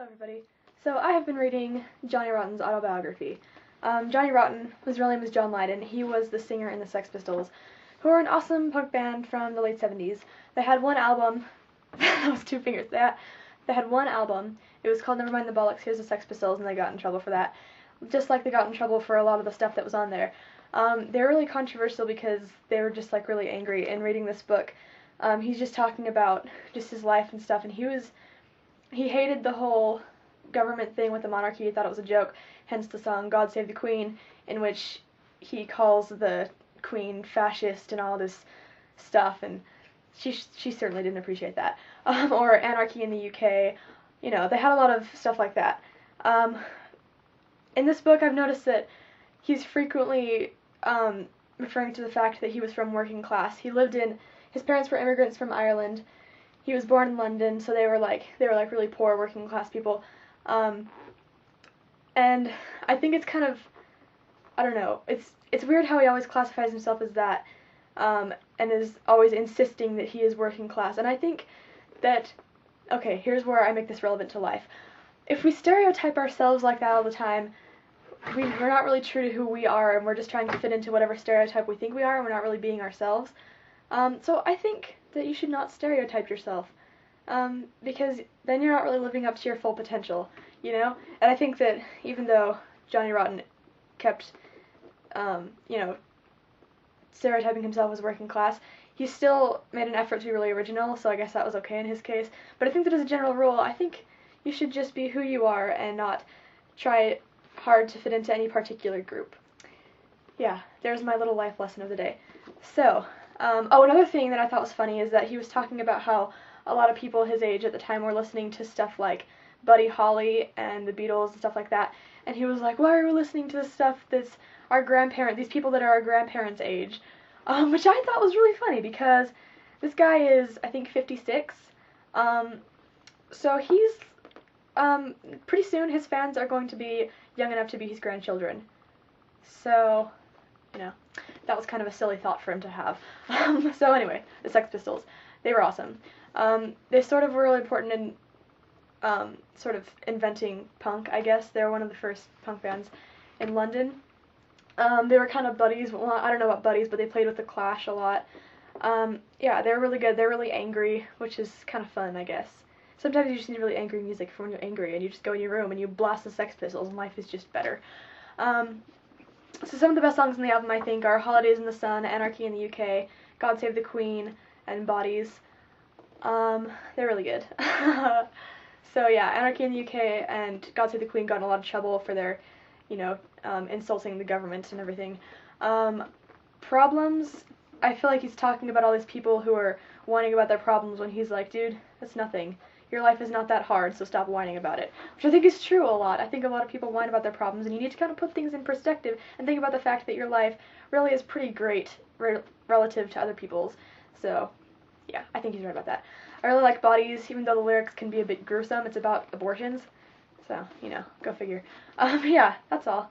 Hello everybody. So I have been reading Johnny Rotten's autobiography. Johnny Rotten, whose real name is John Lydon, he was the singer in the Sex Pistols, who are an awesome punk band from the late 70s. They had one album, that was two fingers, they had one album, it was called Mind The Bollocks, Here's the Sex Pistols, and they got in trouble for that. Just like they got in trouble for a lot of the stuff that was on there. They were really controversial because they were just like really angry in reading this book. He's just talking about just his life and stuff, and he hated the whole government thing with the monarchy. He thought it was a joke, hence the song God Save the Queen, in which he calls the queen fascist and all this stuff, and she certainly didn't appreciate that. Or anarchy in the UK, you know, they had a lot of stuff like that. In this book I've noticed that he's frequently referring to the fact that he was from working class. His parents were immigrants from Ireland. He was born in London, so they were like really poor working class people. And I think it's kind of, I don't know, it's weird how he always classifies himself as that, and is always insisting that he is working class. And I think that, okay, here's where I make this relevant to life. If we stereotype ourselves like that all the time, we're not really true to who we are, and we're just trying to fit into whatever stereotype we think we are, and we're not really being ourselves. So I think that you should not stereotype yourself, because then you're not really living up to your full potential, you know? And I think that even though Johnny Rotten kept, you know, stereotyping himself as working class, he still made an effort to be really original, so I guess that was okay in his case. But I think that as a general rule, I think you should just be who you are and not try hard to fit into any particular group. Yeah, there's my little life lesson of the day. So, oh, another thing that I thought was funny is that he was talking about how a lot of people his age at the time were listening to stuff like Buddy Holly and the Beatles and stuff like that, and he was like, why are we listening to this stuff that's these people that are our grandparents' age? Which I thought was really funny, because this guy is, I think, 56, so he's, pretty soon his fans are going to be young enough to be his grandchildren, so, you know, that was kind of a silly thought for him to have. So anyway, the Sex Pistols, they were awesome. They sort of were really important in sort of inventing punk, I guess. They were one of the first punk bands in London. They were kind of buddies. Well, I don't know about buddies, but they played with the Clash a lot. Yeah, they were really good. They're really angry, which is kind of fun, I guess. Sometimes you just need really angry music for when you're angry, and you just go in your room and you blast the Sex Pistols, and life is just better. So some of the best songs on the album, I think, are Holidays in the Sun, Anarchy in the UK, God Save the Queen, and Bodies. They're really good. So yeah, Anarchy in the UK and God Save the Queen got in a lot of trouble for their, you know, insulting the government and everything. Problems, I feel like he's talking about all these people who are whining about their problems when he's like, dude, that's nothing. Your life is not that hard, so stop whining about it. Which I think is true a lot. I think a lot of people whine about their problems, and you need to kind of put things in perspective and think about the fact that your life really is pretty great relative to other people's. So, yeah, I think he's right about that. I really like Bodies, even though the lyrics can be a bit gruesome. It's about abortions. So, you know, go figure. Yeah, that's all.